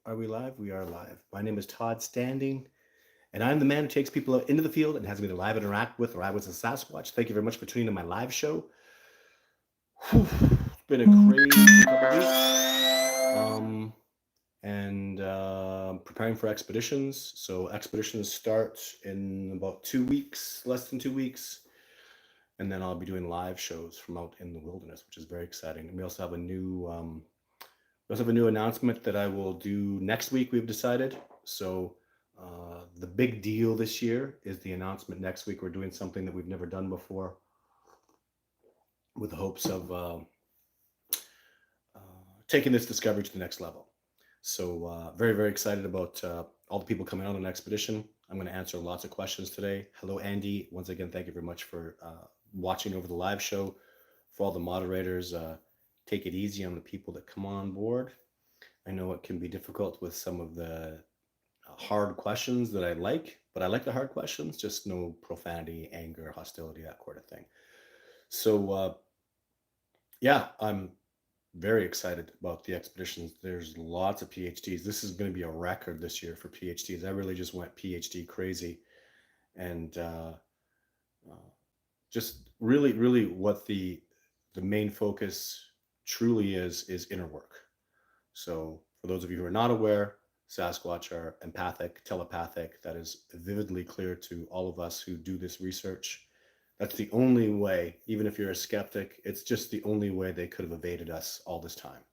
Are we live? We are live. My name is Todd Standing, and I'm the man who takes people out into the field and has me to live interact with, or I was a Sasquatch. Thank you very much for tuning in to my live show. Whew, it's been a crazy couple weeks. And preparing for expeditions. So expeditions start in about 2 weeks, less than 2 weeks. And then I'll be doing live shows from out in the wilderness, which is very exciting. And we also have a new announcement that I will do next week, we've decided. So, the big deal this year is the announcement next week. We're doing something that we've never done before with the hopes of taking this discovery to the next level. So, very, very excited about all the people coming out on an expedition. I'm going to answer lots of questions today. Hello, Andy. Once again, thank you very much for watching over the live show. For all the moderators, take it easy on the people that come on board. I know it can be difficult with some of the hard questions that I like, but I like the hard questions, just no profanity, anger, hostility, that sort of thing. So, yeah, I'm very excited about the expeditions. There's lots of PhDs. This is going to be a record this year for PhDs. I really just went PhD crazy, and just really, really, what the main focus truly is inner work. So, for those of you who are not aware, Sasquatch are empathic, telepathic. That is vividly clear to all of us who do this research. That's the only way, even if you're a skeptic, it's just the only way they could have evaded us all this time.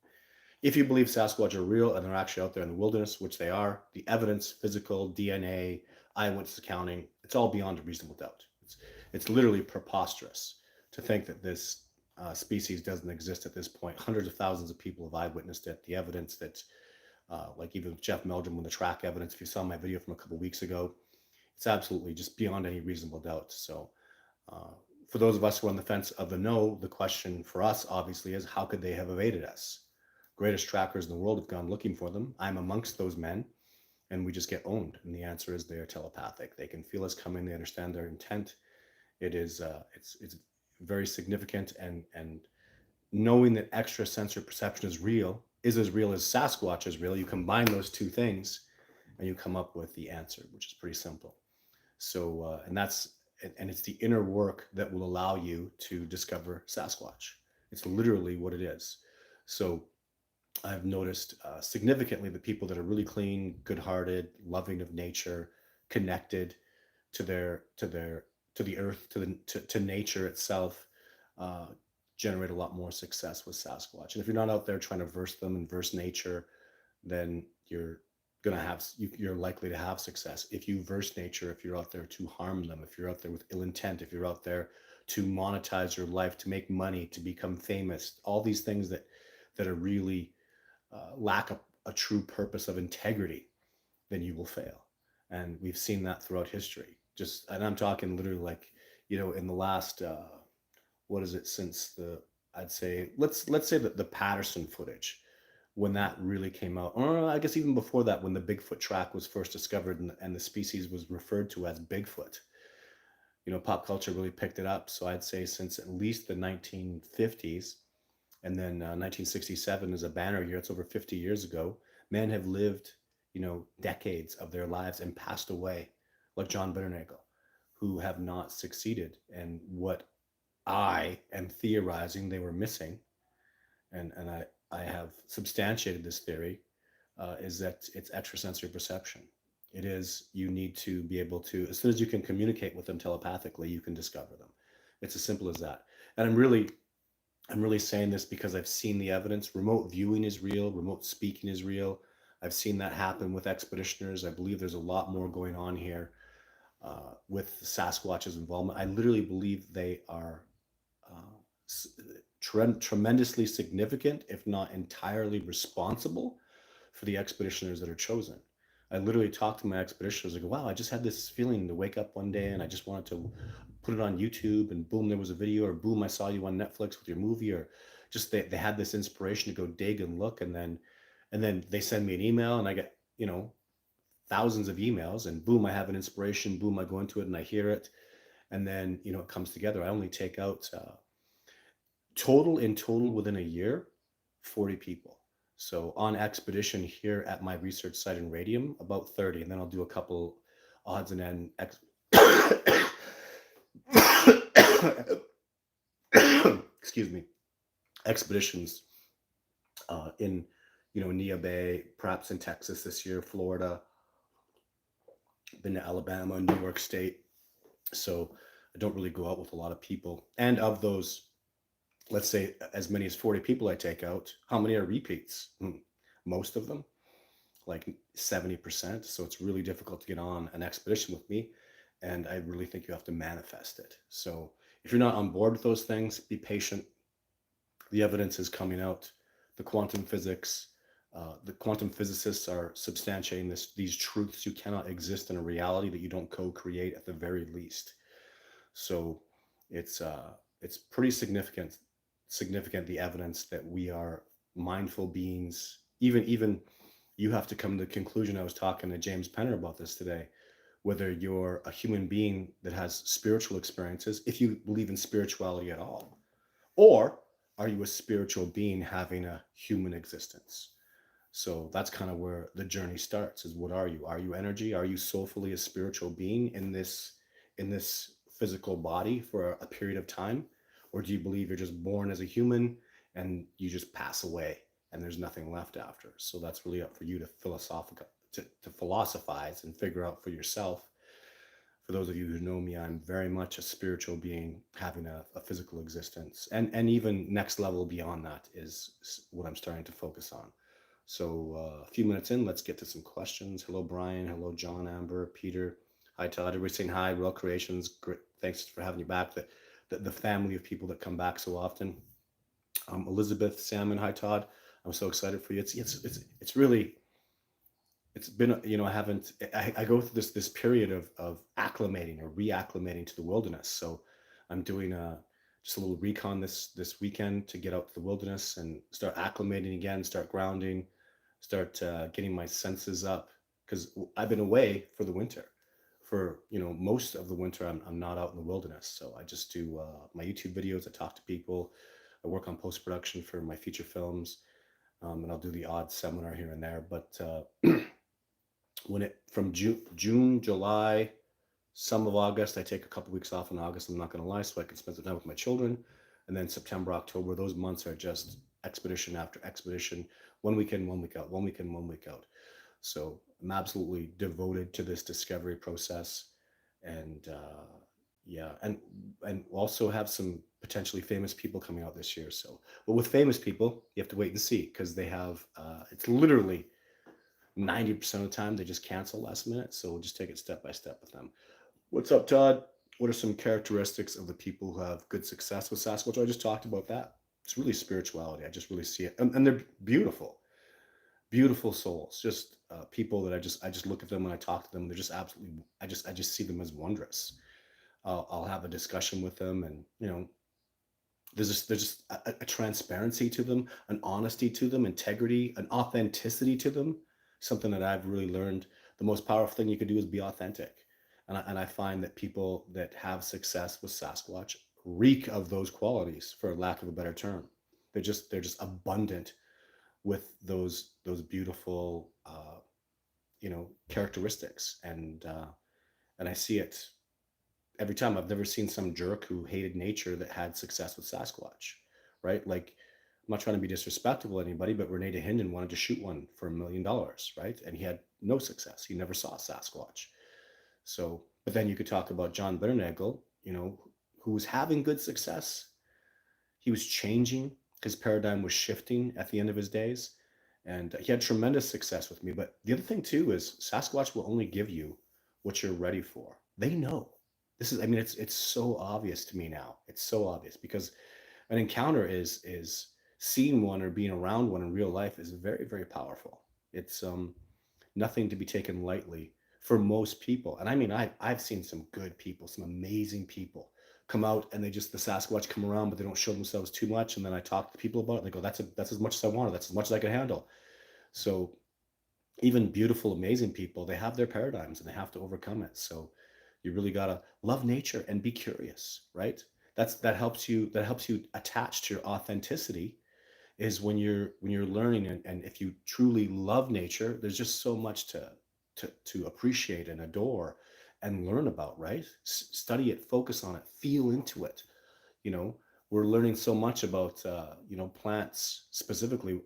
If you believe Sasquatch are real and they're actually out there in the wilderness, which they are, the evidence, physical, DNA, eyewitness accounting, it's all beyond a reasonable doubt. It's literally preposterous to think that this species doesn't exist at this point. Hundreds of thousands of people have eyewitnessed it. The evidence that, like even with Jeff Meldrum with the track evidence, if you saw my video from a couple weeks ago, it's absolutely just beyond any reasonable doubt. So, for those of us who are on the fence of the no, the question for us obviously is how could they have evaded us? Greatest trackers in the world have gone looking for them. I'm amongst those men, and we just get owned. And the answer is they are telepathic. They can feel us coming. They understand their intent. It's very significant, and knowing that extrasensory perception is real is as real as Sasquatch is real. You combine those two things, and you come up with the answer, which is pretty simple. So, and it's the inner work that will allow you to discover Sasquatch. It's literally what it is. So, I've noticed significantly the people that are really clean, good-hearted, loving of nature, connected to to the earth, to nature itself, uh, generate a lot more success with Sasquatch. And if you're not out there trying to verse them and verse nature, then you're likely to have success. If you verse nature, if you're out there to harm them, if you're out there with ill intent, if you're out there to monetize your life, to make money, to become famous, all these things that are really lack a true purpose of integrity, then you will fail. And we've seen that throughout history. Just, and I'm talking literally like, in the last, what is it, since I'd say, let's say that the Patterson footage, when that really came out, or I guess even before that, when the Bigfoot track was first discovered and the species was referred to as Bigfoot, pop culture really picked it up. So I'd say since at least the 1950s, and then 1967 is a banner year. It's over 50 years ago. Men have lived, decades of their lives and passed away, like John Bitternagel, who have not succeeded. And what I am theorizing they were missing, and I have substantiated this theory, is that it's extrasensory perception. It is, you need to be able to, as soon as you can communicate with them telepathically, you can discover them. It's as simple as that. And I'm really saying this because I've seen the evidence. Remote viewing is real. Remote speaking is real. I've seen that happen with expeditioners. I believe there's a lot more going on here with Sasquatch's involvement. I literally believe they are tremendously significant, if not entirely responsible, for the expeditioners that are chosen. I literally talk to my expeditioners. I go, wow, I just had this feeling to wake up one day and I just wanted to put it on YouTube, and boom, there was a video, or boom, I saw you on Netflix with your movie, or just they had this inspiration to go dig and look, and then they send me an email and I get, thousands of emails, and boom, I have an inspiration, boom, I go into it and I hear it, and then, it comes together. I only take out total within a year, 40 people. So on expedition here at my research site in Radium, about 30, and then I'll do a couple odds and end excuse me, expeditions in Nia Bay, perhaps in Texas this year, Florida, been to Alabama, New York State. So I don't really go out with a lot of people. And of those, let's say as many as 40 people I take out, how many are repeats? Most of them, like 70%. So it's really difficult to get on an expedition with me. And I really think you have to manifest it. So if you're not on board with those things, be patient. The evidence is coming out. The quantum physics, the quantum physicists are substantiating these truths. You cannot exist in a reality that you don't co-create at the very least. So it's pretty significant the evidence that we are mindful beings. Even you have to come to the conclusion. I was talking to James Penner about this today. Whether you're a human being that has spiritual experiences, if you believe in spirituality at all, or are you a spiritual being having a human existence? So that's kind of where the journey starts, is what are you? Are you energy? Are you soulfully a spiritual being in this physical body for a period of time? Or do you believe you're just born as a human and you just pass away and there's nothing left after? So that's really up for you to philosophize and figure out for yourself. For those of you who know me, I'm very much a spiritual being having a physical existence. And even next level beyond that is what I'm starting to focus on. So a few minutes in, let's get to some questions. Hello, Brian. Hello, John, Amber, Peter. Hi, Todd. Everybody's saying hi. Real Creations. Great. Thanks for having you back. The family of people that come back so often. Elizabeth Salmon. Hi, Todd. I'm so excited for you. It's really, it's been, I haven't, I go through this period of acclimating or reacclimating to the wilderness. So I'm doing just a little recon this weekend to get out to the wilderness and start acclimating again, start grounding, start getting my senses up, because I've been away for the winter. For most of the winter, I'm not out in the wilderness. So I just do my YouTube videos. I talk to people. I work on post production for my feature films, and I'll do the odd seminar here and there. But from June, July, some of August, I take a couple weeks off in August. I'm not going to lie, so I can spend some time with my children. And then September, October, those months are just expedition after expedition. 1 week in, 1 week out, 1 week in, 1 week out. So I'm absolutely devoted to this discovery process, and yeah, and also have some potentially famous people coming out this year. So, but with famous people, you have to wait and see, because they have it's literally 90% of the time they just cancel last minute. So we'll just take it step by step with them. What's up, Todd? What are some characteristics of the people who have good success with Sasquatch? I just talked about that. It's really spirituality. I just really see it, and they're beautiful, beautiful souls. Just people that I just look at them when I talk to them. They're just absolutely. I just see them as wondrous. I'll have a discussion with them, and there's just a transparency to them, an honesty to them, integrity, an authenticity to them. Something that I've really learned. The most powerful thing you could do is be authentic. And I find that people that have success with Sasquatch reek of those qualities, for lack of a better term. They're just abundant with those beautiful characteristics, and I see it every time. I've never seen some jerk who hated nature that had success with Sasquatch, right? Like, I'm not trying to be disrespectful to anybody, but Renee DeHinden wanted to shoot one for $1 million, right? And he had no success. He never saw Sasquatch. So, but then you could talk about John Bitternagel, who was having good success. He was changing. His paradigm was shifting at the end of his days. And he had tremendous success with me. But the other thing too is Sasquatch will only give you what you're ready for. They know. I mean, it's so obvious to me now. It's so obvious, because an encounter is seeing one or being around one in real life is very, very powerful. It's nothing to be taken lightly for most people. And I mean, I've seen some good people, some amazing people come out, and the Sasquatch come around, but they don't show themselves too much. And then I talk to people about it. And they go, that's as much as I wanted. That's as much as I can handle. So even beautiful, amazing people, they have their paradigms and they have to overcome it. So you really gotta love nature and be curious, right? That helps you attach to your authenticity, is when you're learning, and if you truly love nature, there's just so much to appreciate and adore and learn about, right? Study it, focus on it, feel into it. You know, we're learning so much about plants specifically,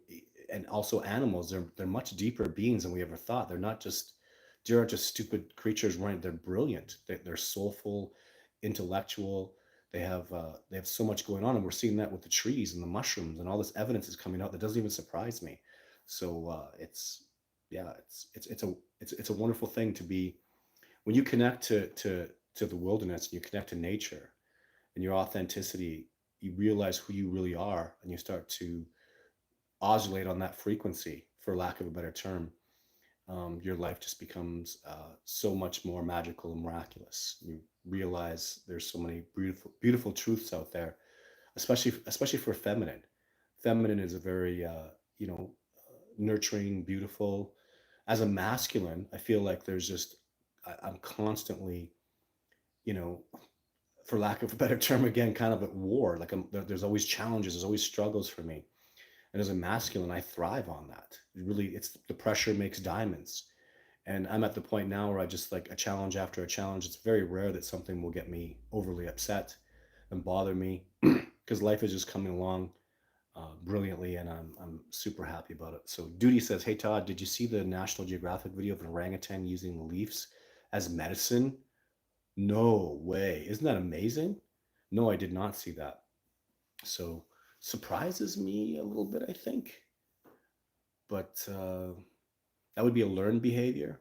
and also animals. They're much deeper beings than we ever thought. They aren't just stupid creatures, right? They're brilliant. They're soulful, intellectual. They have so much going on, and we're seeing that with the trees and the mushrooms, and all this evidence is coming out that doesn't even surprise me. So it's yeah, it's a wonderful thing to be when you connect to the wilderness, and you connect to nature and your authenticity. You realize who you really are, and you start to oscillate on that frequency, for lack of a better term. Your life just becomes so much more magical and miraculous. You realize there's so many beautiful truths out there, especially for feminine. Feminine is a very nurturing, beautiful. As a masculine, I feel like I'm constantly, you know, for lack of a better term, again, kind of at war. Like there's always challenges, there's always struggles for me. And as a masculine, I thrive on that. It's the pressure makes diamonds. And I'm at the point now where I just like a challenge after a challenge. It's very rare that something will get me overly upset and bother me because life is just coming along brilliantly, and I'm super happy about it. So Duty says, "Hey Todd, did you see the National Geographic video of an orangutan using leaves as medicine? No way. Isn't that amazing? No, I did not see that. So surprises me a little bit, I think. But that would be a learned behavior.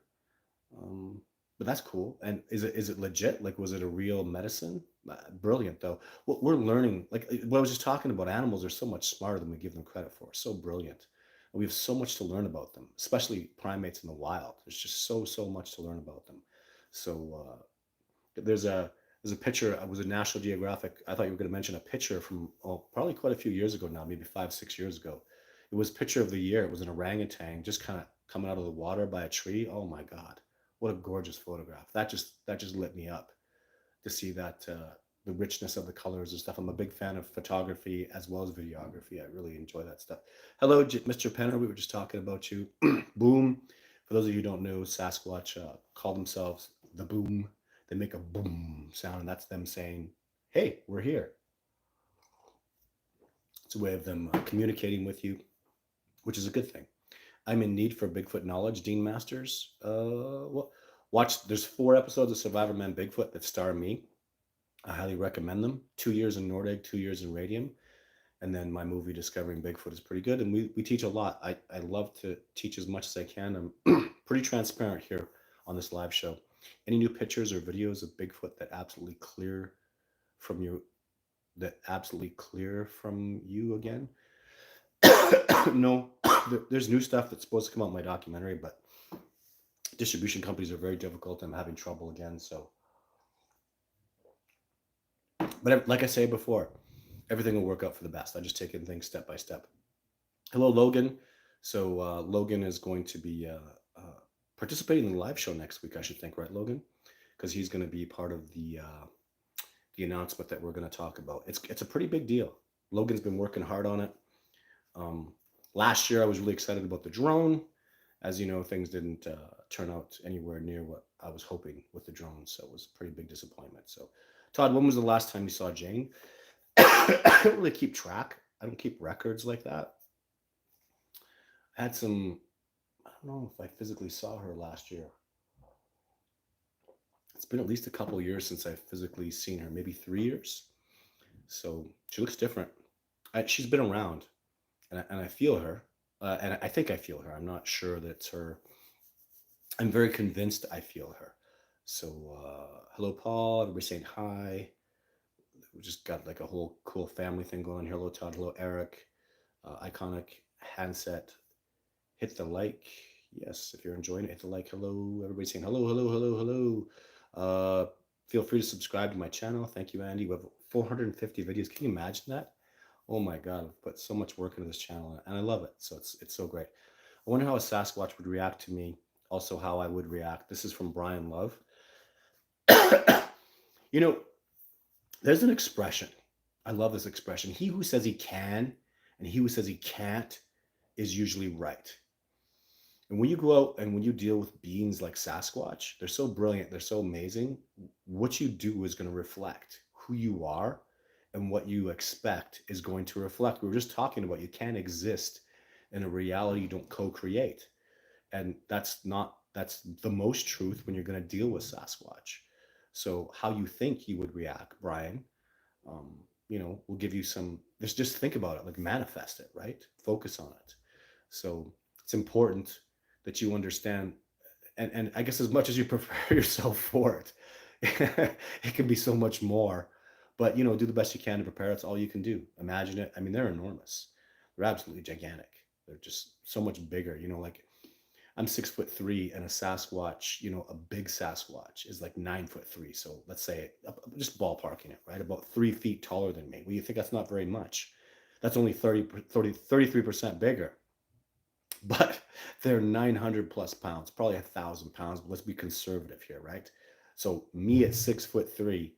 Um, but that's cool. And is it legit? Like, was it a real medicine? Brilliant, though. What we're learning, like what I was just talking about, animals are so much smarter than we give them credit for. So brilliant. And we have so much to learn about them, especially primates in the wild. There's just so much to learn about them. So there's a there's a picture. It was a National Geographic. I thought you were going to mention a picture from probably quite a few years ago now, maybe 5 6 years ago. It was picture of the year. It was an orangutan just kind of coming out of the water by a tree. Oh my God, what a gorgeous photograph! That just lit me up to see that the richness of the colors and stuff. I'm a big fan of photography as well as videography. I really enjoy that stuff. Hello, Mr. Penner. We were just talking about you. Boom. For those of you who don't know, Sasquatch call themselves the Boom. They make a boom sound, and that's them saying, "Hey, we're here." It's a way of them communicating with you, which is a good thing. I'm in need for Bigfoot knowledge, Dean Masters. Well, watch. There's 4 episodes of Survivor Man Bigfoot that star me. I highly recommend them. 2 years in Nordegg, 2 years in Radium, and then my movie Discovering Bigfoot is pretty good. And we teach a lot. I love to teach as much as I can. I'm pretty transparent here on this live show. Any new pictures or videos of Bigfoot from you that absolutely clear from you again? No, there's new stuff that's supposed to come out in my documentary, but distribution companies are very difficult. I'm having trouble again. So, but like I say before, everything will work out for the best. I just taking things step by step. Hello, Logan. So Logan is going to be participating in the live show next week, I should think, right, Logan? Because he's going to be part of the announcement that we're going to talk about. It's a pretty big deal. Logan's been working hard on it. Last year, I was really excited about the drone. As you know, things didn't turn out anywhere near what I was hoping with the drone, so it was a pretty big disappointment. So, Todd, when was the last time you saw Jane? I don't really keep track. I don't keep records like that. I had some. I don't know if I physically saw her last year. It's been at least a couple years since I've physically seen her, maybe 3 years. So she looks different. She's been around, and I feel her, and I think I feel her. I'm not sure that it's her. I'm very convinced I feel her. So hello, Paul. Everybody saying hi. We just got like a whole cool family thing going on here. Hello, Todd. Hello, Eric. Iconic handset. Hit the like. Yes, if you're enjoying it, hit the like. Hello, everybody saying hello, hello, hello, hello. Feel free to subscribe to my channel. Thank you, Andy. We have 450 videos. Can you imagine that? Oh my God, I've put so much work into this channel, and I love it. So it's so great. I wonder how a Sasquatch would react to me. Also, how I would react. This is from Brian Love. You know, there's an expression. I love this expression. He who says he can And he who says he can't is usually right. And when you go out and when you deal with beings like Sasquatch, they're so brilliant, they're so amazing. What you do is going to reflect who you are, and what you expect is going to reflect. We were just talking about you can't exist in a reality you don't co-create. And that's the most truth when you're going to deal with Sasquatch. So how you think he would react, Brian, um, we'll give you some, just think about it, like manifest it, right? Focus on it. So it's important that you understand, and I guess as much as you prepare yourself for it, it can be so much more. But do the best you can to prepare. It's all you can do. Imagine it. I mean, they're enormous. They're absolutely gigantic. They're just so much bigger. Like I'm 6'3", and a Sasquatch, a big Sasquatch is like 9'3". So let's say, just ballparking it, right? About 3 feet taller than me. Well, you think that's not very much. That's only 33% bigger. But they're 900 plus pounds, probably 1,000 pounds. But let's be conservative here, right? So me at 6'3"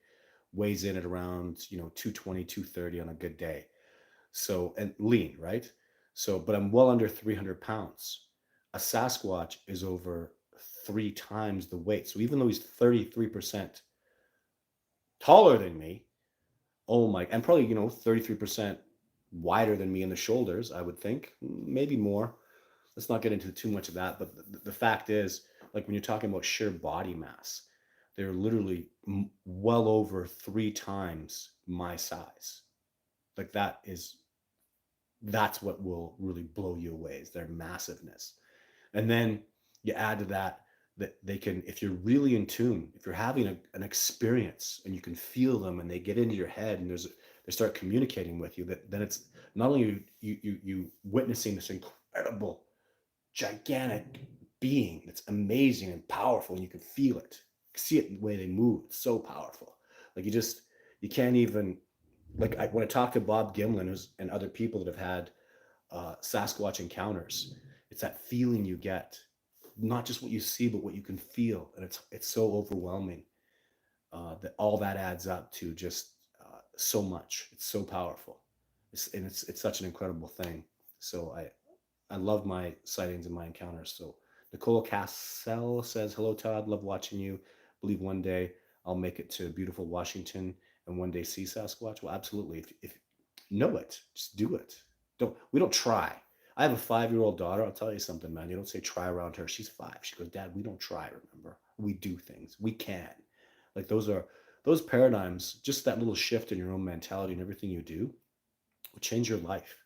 weighs in at around 220, 230 on a good day. So, and lean, right? So, but I'm well under 300 pounds. A Sasquatch is over 3 times the weight. So even though he's 33% taller than me, oh my, and probably 33% wider than me in the shoulders, I would think, maybe more. Let's not get into too much of that, but the fact is, like when you're talking about sheer body mass, they're literally well over 3 times my size. Like that's what will really blow you away, is their massiveness. And then you add to that they can, if you're really in tune, if you're having an experience and you can feel them and they get into your head and they start communicating with you, then it's not only you witnessing this incredible gigantic being that's amazing and powerful, and you can feel it, see it in the way they move. It's so powerful. Like you can't even, like when I talk to Bob Gimlin and other people that have had Sasquatch encounters, it's that feeling you get, not just what you see, but what you can feel, and it's so overwhelming, that all that adds up to just so much. It's so powerful, it's such an incredible thing. So I love my sightings and my encounters. So Nicole Cassell says, "Hello, Todd. Love watching you. Believe one day I'll make it to beautiful Washington and one day see Sasquatch." Well, absolutely. If know it, just do it. We don't try. I have a 5-year-old daughter. I'll tell you something, man. You don't say try around her. She's 5. She goes, "Dad, we don't try. Remember, we do things. We can." Like those paradigms. Just that little shift in your own mentality and everything you do will change your life.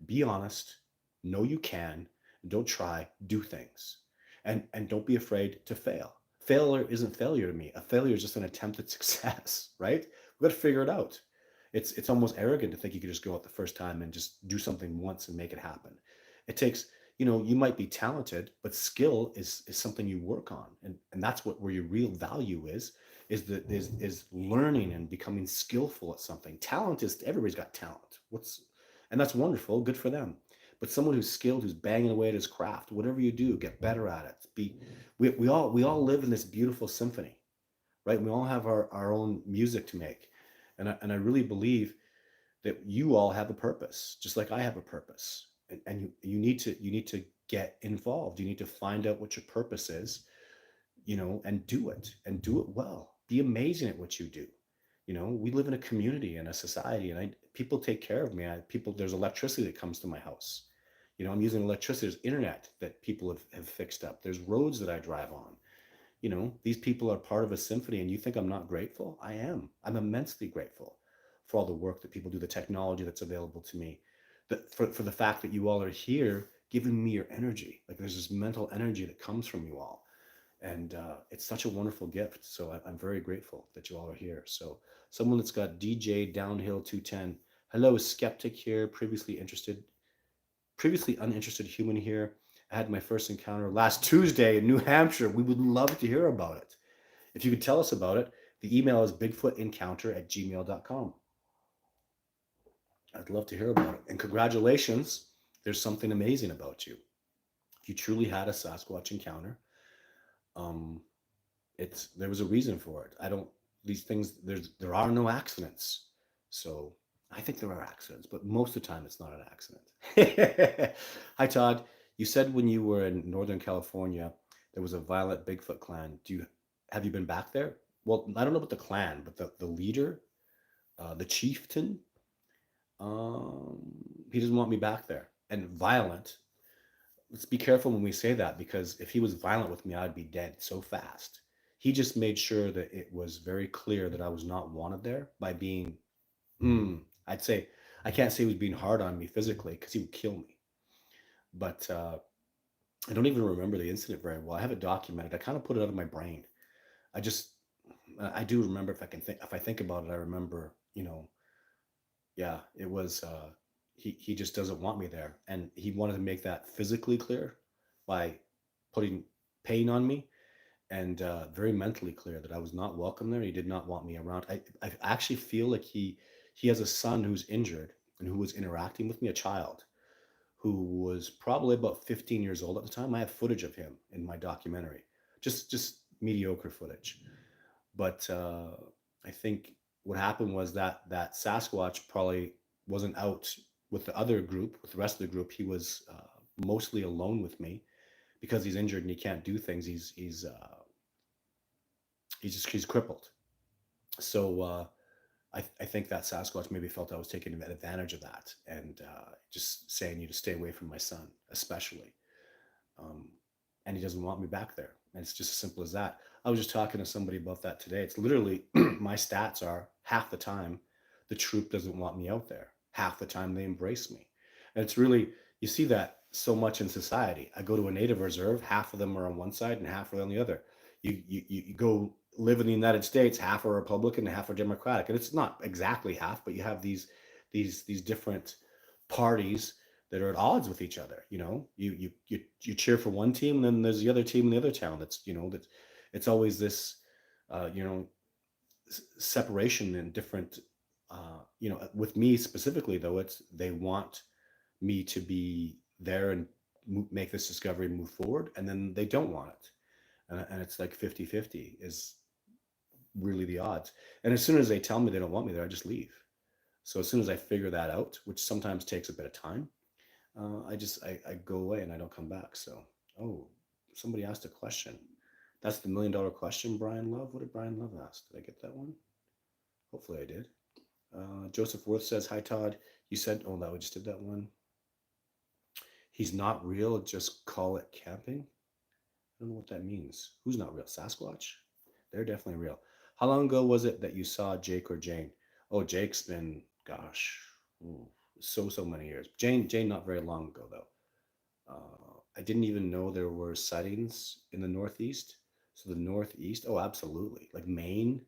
Be honest, know you can, don't try, do things. And don't be afraid to fail. Failure isn't failure to me. A failure is just an attempt at success, right? We've got to figure it out. It's almost arrogant to think you could just go out the first time and just do something once and make it happen. It takes, you might be talented, but skill is something you work on. And that's where your real value is learning and becoming skillful at something. Talent is, everybody's got talent. And that's wonderful, good for them. But someone who's skilled, who's banging away at his craft, whatever you do, get better at it. We all live in this beautiful symphony, right? We all have our own music to make. And I really believe that you all have a purpose, just like I have a purpose. And you need to get involved. You need to find out what your purpose is, and do it well. Be amazing at what you do. We live in a community and a society, and people take care of me. There's electricity that comes to my house. I'm using electricity. There's internet that people have fixed up. There's roads that I drive on. These people are part of a symphony, and you think I'm not grateful? I am. I'm immensely grateful for all the work that people do, the technology that's available to me, for the fact that you all are here giving me your energy. Like there's this mental energy that comes from you all. And it's such a wonderful gift. So I'm very grateful that you all are here. So someone that's got DJ Downhill 210. Hello, skeptic here, previously uninterested human here. I had my first encounter last Tuesday in New Hampshire. We would love to hear about it. If you could tell us about it, the email is bigfootencounter@gmail.com. I'd love to hear about it. And congratulations, there's something amazing about you. If you truly had a Sasquatch encounter, um, there was a reason for it. I don't, these things, there are no accidents. So I think there are accidents, but most of the time it's not an accident. Hi, Todd. You said when you were in Northern California, there was a violent Bigfoot clan. Have you been back there? Well, I don't know about the clan, but the leader, the chieftain, um, he doesn't want me back there. And violent, let's be careful when we say that because if he was violent with me, I'd be dead so fast. He just made sure that it was very clear that I was not wanted there by being, I'd say, I can't say he was being hard on me physically because he would kill me. But I don't even remember the incident very well. I have it documented. I kind of put it out of my brain. I just, I do remember if I think about it, I remember, yeah, it was, he just doesn't want me there. And he wanted to make that physically clear by putting pain on me and very mentally clear that I was not welcome there. He did not want me around. I actually feel like he has a son who's injured and who was interacting with me, a child who was probably about 15 years old at the time. I have footage of him in my documentary, just mediocre footage. But I think what happened was that Sasquatch probably wasn't out with the other group, with the rest of the group. He was mostly alone with me because he's injured and he can't do things. He's crippled. So I think that Sasquatch maybe felt I was taking advantage of that and just saying you to stay away from my son, especially. Um, and he doesn't want me back there. And it's just as simple as that. I was just talking to somebody about that today. It's literally my stats are half the time the troop doesn't want me out there. Half the time they embrace me. And it's really, you see that so much in society. I go to a native reserve, half of them are on one side and half are on the other. You go live in the United States, half are Republican and half are Democratic. And it's not exactly half, but you have these different parties that are at odds with each other. You cheer for one team, and then there's the other team in the other town. That it's always this, uh, you know, separation and different. With me specifically, though, it's they want me to be there and make this discovery and move forward, and then they don't want it, and it's like 50-50 is really the odds. And as soon as they tell me they don't want me there, I just leave. So as soon as I figure that out, which sometimes takes a bit of time, I go away and I don't come back. So, oh, somebody asked a question. That's the $1 million question, Brian Love. What did Brian Love ask? Did I get that one? Hopefully I did. Joseph Worth says, "Hi Todd. You said, oh no, we just did that one. He's not real. Just call it camping. I don't know what that means. Who's not real? Sasquatch? They're definitely real. How long ago was it that you saw Jake or Jane? Oh, Jake's been, gosh, ooh, so many years. Jane, not very long ago though. I didn't even know there were sightings in the Northeast. So the Northeast, oh, absolutely. Like Maine.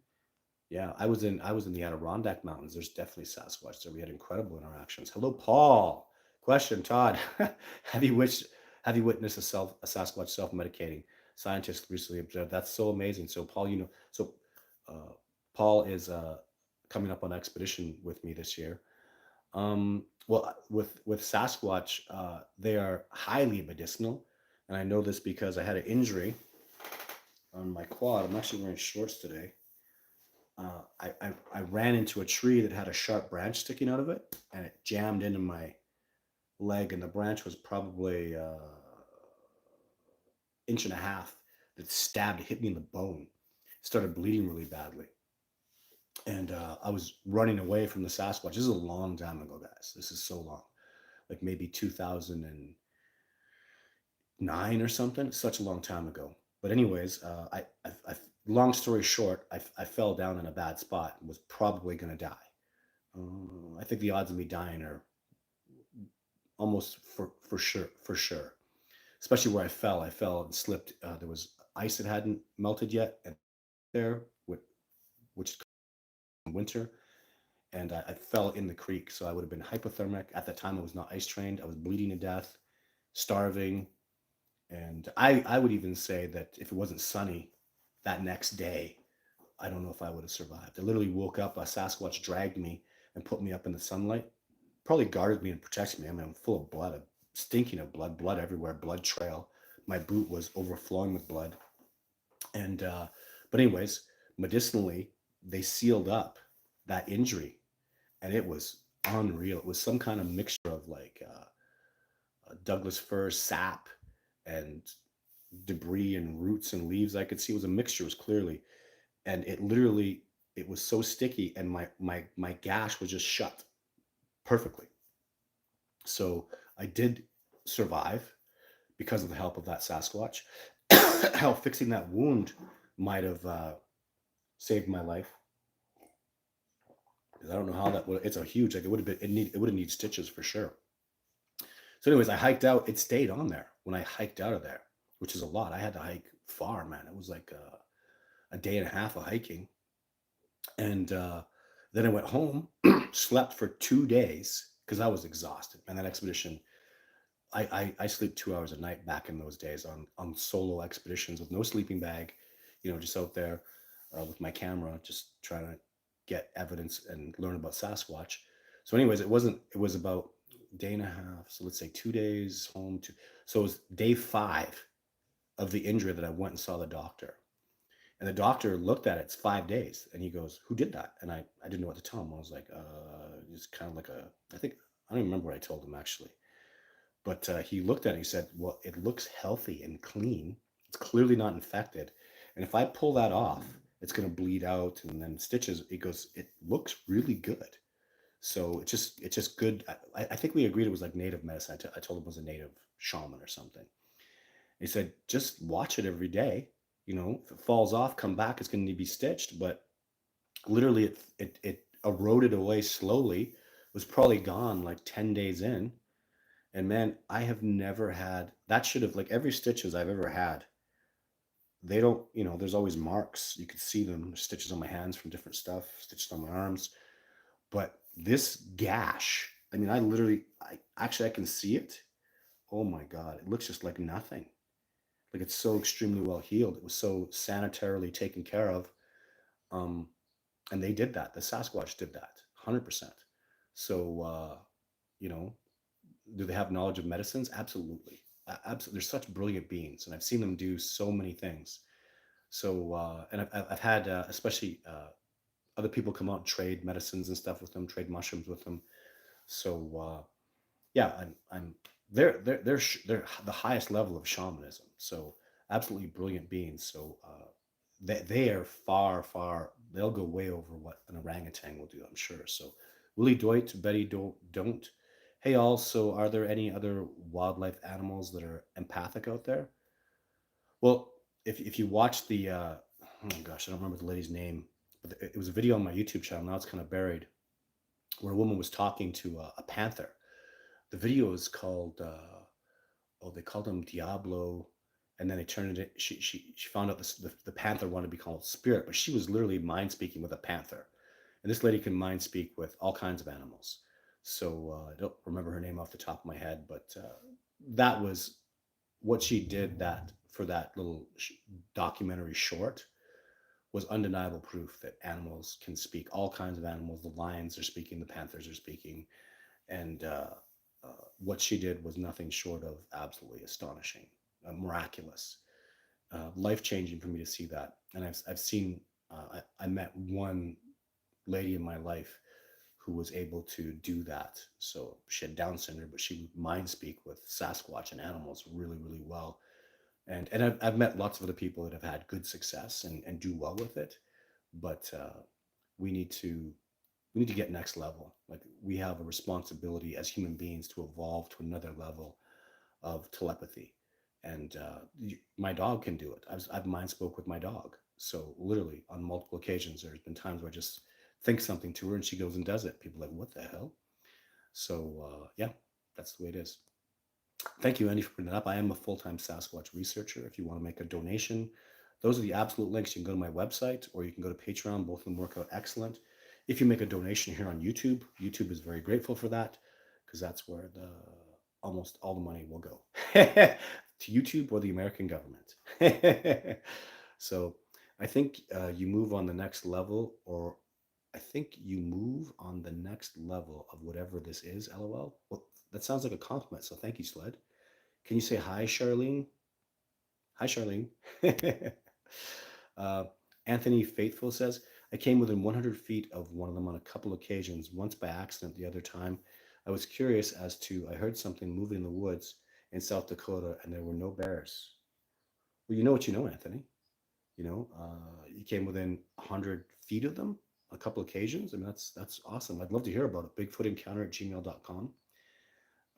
Yeah, I was in the Adirondack Mountains. There's definitely Sasquatch there. We had incredible interactions. Hello, Paul. Question, Todd. have you witnessed have you witnessed a Sasquatch self-medicating? Scientists recently observed. That's so amazing. So Paul, uh, Paul is coming up on an expedition with me this year. Well, with Sasquatch, they are highly medicinal, and I know this because I had an injury on my quad. I'm actually wearing shorts today. I ran into a tree that had a sharp branch sticking out of it, and it jammed into my leg, and the branch was probably inch and a half. That stabbed, hit me in the bone, started bleeding really badly, and I was running away from the Sasquatch. This is a long time ago, guys. This is so long, like maybe 2009 or something. Such a long time ago. But anyways, long story short, I fell down in a bad spot and was probably going to die. I think the odds of me dying are almost for sure. Especially where I fell. I fell and slipped. There was ice that hadn't melted yet, and there, which is in winter, and I fell in the creek. So I would have been hypothermic at that time. I was not ice trained. I was bleeding to death, starving, and I would even say that if it wasn't sunny that next day, I don't know if I would have survived. I literally woke up. A Sasquatch dragged me and put me up in the sunlight. Probably guarded me and protected me. I mean, I'm full of blood, stinking of blood everywhere, blood trail. My boot was overflowing with blood. And, but anyways, medicinally, they sealed up that injury, and it was unreal. It was some kind of mixture of like Douglas fir sap and debris and roots and leaves. I could see it was a mixture, it was clearly, and it literally, it was so sticky, and my gash was just shut perfectly. So I did survive because of the help of that Sasquatch. How fixing that wound might have saved my life. Because I don't know how that would. It's a huge, like, it would have been. It would have needed stitches for sure. So, anyways, I hiked out. It stayed on there when I hiked out of there, which is a lot. I had to hike far, man. It was like a day and a half of hiking, and then I went home, slept for 2 days because I was exhausted. And that expedition, I sleep 2 hours a night back in those days on solo expeditions with no sleeping bag, just out there with my camera, just trying to get evidence and learn about Sasquatch. So, anyways, it was about a day and a half. So let's say 2 days home to, so it was day 5 of the injury that I went and saw the doctor. And the doctor looked at it, it's 5 days. And he goes, "Who did that?" And I didn't know what to tell him. I was like, it's kind of like I think, I don't even remember what I told him actually. But he looked at it, he said, "Well, it looks healthy and clean. It's clearly not infected. And if I pull that off, it's going to bleed out and then stitches." He goes, "It looks really good." So it's just good. I think we agreed it was like native medicine. I told him it was a native shaman or something. He said, "Just watch it every day. If it falls off, come back. It's going to need to be stitched." But literally, it eroded away slowly. Was probably gone like 10 days in. And man, I have never had that. Should have, like, every stitches I've ever had. They don't, there's always marks. You could see them. There's stitches on my hands from different stuff, stitches on my arms. But this gash, I mean, I can see it. Oh my God, it looks just like nothing. Like, it's so extremely well healed. It was so sanitarily taken care of. Um, and they did that. The Sasquatch did that, 100%. So, you know, do they have knowledge of medicines? Absolutely. Absolutely. They're such brilliant beings, and I've seen them do so many things. So, and I've had, especially other people come out and trade medicines and stuff with them, trade mushrooms with them. So, yeah, I'm they're the highest level of shamanism. So, absolutely brilliant beings. So, they are far. They'll go way over what an orangutan will do, I'm sure. So, Willie Doit, Betty don't. Hey, also, are there any other wildlife animals that are empathic out there? Well, if you watch the oh gosh, I don't remember the lady's name, but it was a video on my YouTube channel. Now it's kind of buried, where a woman was talking to a panther. The video is called oh, they called him Diablo, and then they turned it. She found out the panther wanted to be called Spirit, but she was literally mind speaking with a panther, and this lady can mind speak with all kinds of animals. So I don't remember her name off the top of my head, but that was what she did. That for that little documentary short was undeniable proof that animals can speak. All kinds of animals. The lions are speaking. The panthers are speaking, and what she did was nothing short of absolutely astonishing, miraculous, life changing for me to see that. And I've seen. I met one lady in my life who was able to do that. So she had Down syndrome, but she would mind speak with Sasquatch and animals really well. And I've met lots of other people that have had good success and do well with it. But we need to we need to get next level. Like, we have a responsibility as human beings to evolve to another level of telepathy. And my dog can do it. I've mind spoke with my dog. So literally on multiple occasions, there's been times where I just think something to her and she goes and does it. People are like, "What the hell?" So yeah, that's the way it is. Thank you, Andy, for bringing that up. I am a full-time Sasquatch researcher. If you want to make a donation, those are the absolute links. You can go to my website or you can go to Patreon. Both of them work out excellent. If you make a donation here on YouTube, YouTube is very grateful for that, because that's where the almost all the money will go to YouTube or the American government. So I think you move on the next level, or I think you move on the next level of whatever this is. LOL. Well, that sounds like a compliment. So thank you, Sled. Can you say hi, Charlene? Hi, Charlene. uh, Anthony Faithful says, I came within 100 feet of one of them on a couple occasions, once by accident, the other time. I was curious as to, I heard something moving in the woods in South Dakota and there were no bears. Well, you know what you know, Anthony. You came within 100 feet of them a couple occasions. I mean, that's awesome. I'd love to hear about it. Bigfootencounter@gmail.com.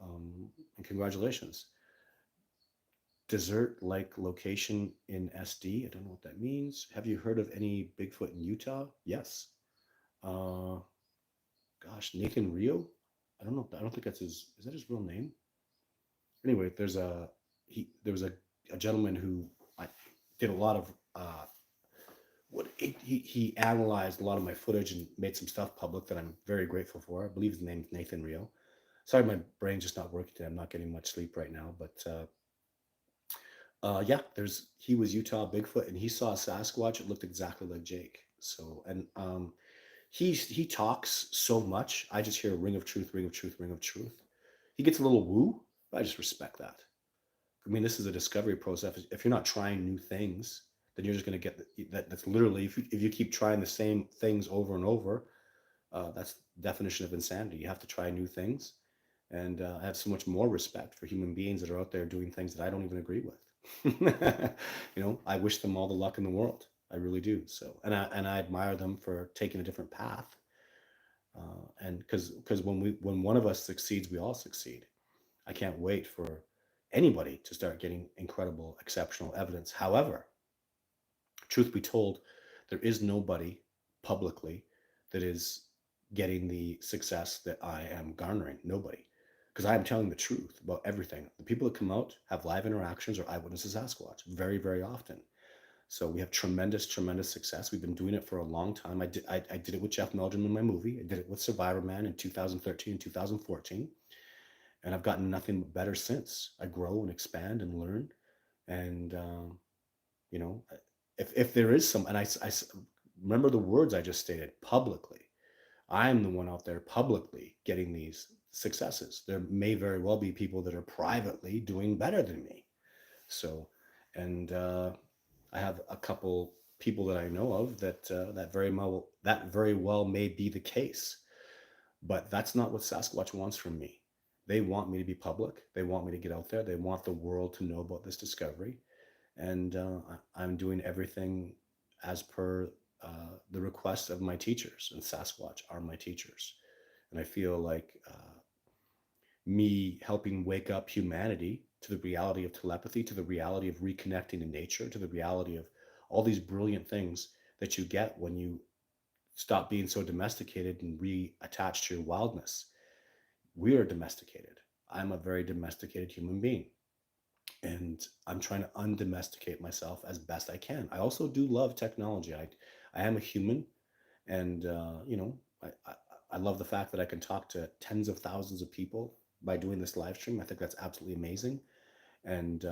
And congratulations. Desert like location in SD. I don't know what that means. Have you heard of any Bigfoot in Utah? Yes. Uh, Gosh, Nathan Rio. I don't know. I don't think that's his. Is that his real name? Anyway, there was a gentleman who I did a lot of he analyzed a lot of my footage and made some stuff public that I'm very grateful for. I believe his name's Nathan Rio. Sorry, my brain's just not working today. I'm not getting much sleep right now, but yeah, he was Utah Bigfoot, and he saw a Sasquatch. It looked exactly like Jake. So, and he talks so much. I just hear ring of truth, ring of truth, ring of truth. He gets a little woo, but I just respect that. I mean, this is a discovery process. If you're not trying new things, then you're just going to get that. That's literally if you keep trying the same things over and over, that's the definition of insanity. You have to try new things, and I have so much more respect for human beings that are out there doing things that I don't even agree with. I wish them all the luck in the world. I really do. So, and I admire them for taking a different path. And because when one of us succeeds, we all succeed. I can't wait for anybody to start getting incredible, exceptional evidence. However, truth be told, there is nobody publicly that is getting the success that I am garnering. Nobody. Because I am telling the truth about everything. The people that come out have live interactions or eyewitnesses Sasquatch very, very often. So we have tremendous, tremendous success. We've been doing it for a long time. I did it with Jeff Meldrum in my movie. I did it with Survivor Man in 2013 and 2014. And I've gotten nothing but better since. I grow and expand and learn. And, you know, if there is some, and I remember the words I just stated publicly, I'm the one out there publicly getting these successes. There may very well be people that are privately doing better than me. So, and I have a couple people that I know of that very well may be the case, but that's not what Sasquatch wants from me. They want me to be public. They want me to get out there. They want the world to know about this discovery, and I'm doing everything as per the request of my teachers, and Sasquatch are my teachers. And I feel like me helping wake up humanity to the reality of telepathy, to the reality of reconnecting to nature, to the reality of all these brilliant things that you get when you stop being so domesticated and reattach to your wildness. We are domesticated. I'm a very domesticated human being, and I'm trying to undomesticate myself as best I can. I also do love technology. I am a human, and I love the fact that I can talk to tens of thousands of people by doing this live stream. I think that's absolutely amazing. And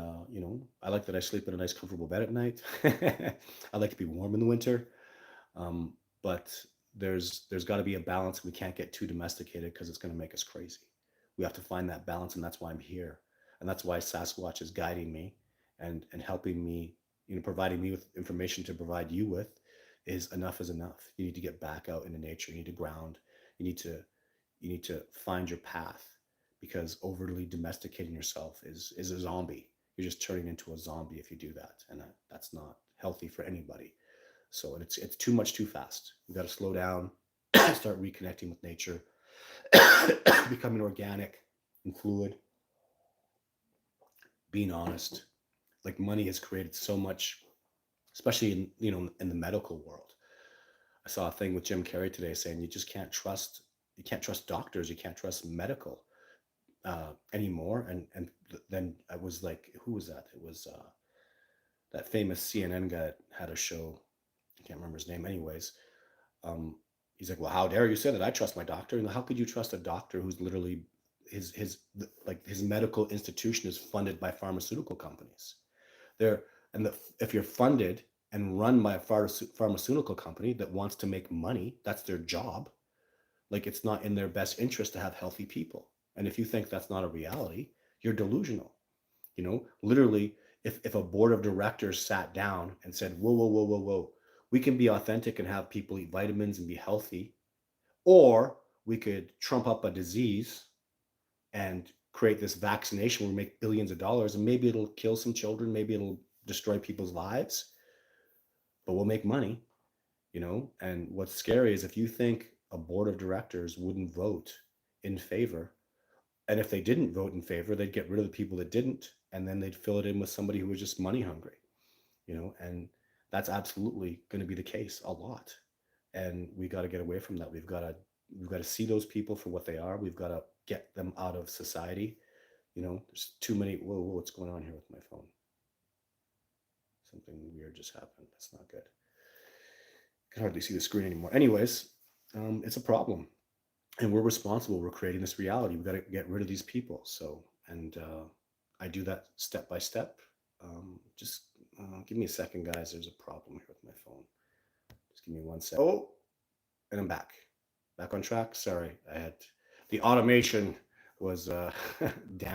I like that I sleep in a nice, comfortable bed at night. I like to be warm in the winter. Um, but there's got to be a balance. We can't get too domesticated because it's going to make us crazy. We have to find that balance, and that's why I'm here, and that's why Sasquatch is guiding me and helping me, providing me with information to provide you with. Is enough is enough. You need to get back out into nature. You need to ground. You need to find your path, because overly domesticating yourself is a zombie. You're just turning into a zombie if you do that, and that's not healthy for anybody. So it's too much too fast. We got to slow down, start reconnecting with nature, becoming organic and fluid, being honest. Like money has created so much, especially in the medical world. I saw a thing with Jim Carrey today saying you can't trust doctors, you can't trust medical anymore. And then I was like, who was that? It was that famous CNN guy that had a show. I can't remember his name. Anyways, um, he's like, well, how dare you say that? I trust my doctor. And how could you trust a doctor who's literally his medical institution is funded by pharmaceutical companies? There and if you're funded and run by a pharmaceutical company that wants to make money, that's their job. Like, it's not in their best interest to have healthy people. And if you think that's not a reality, you're delusional. Literally, if a board of directors sat down and said, whoa, whoa, whoa, whoa, whoa, We can be authentic and have people eat vitamins and be healthy, or we could trump up a disease and create this vaccination where we make billions of dollars, and maybe it'll kill some children, maybe it'll destroy people's lives, but we'll make money, you know? And what's scary is if you think a board of directors wouldn't vote in favor, and if they didn't vote in favor, they'd get rid of the people that didn't, and then they'd fill it in with somebody who was just money hungry, you know? And that's absolutely going to be the case a lot. And we got to get away from that. We've got to see those people for what they are. We've got to get them out of society. You know, there's too many. Whoa, whoa, what's going on here with my phone? Something weird just happened. That's not good. I can hardly see the screen anymore. Anyways, it's a problem, and we're responsible. We're creating this reality. We've got to get rid of these people. So, and I do that step by step. Just give me a second, guys. There's a problem here with my phone. Just give me 1 second. Oh, and I'm back. Back on track. Sorry, I had the automation was damn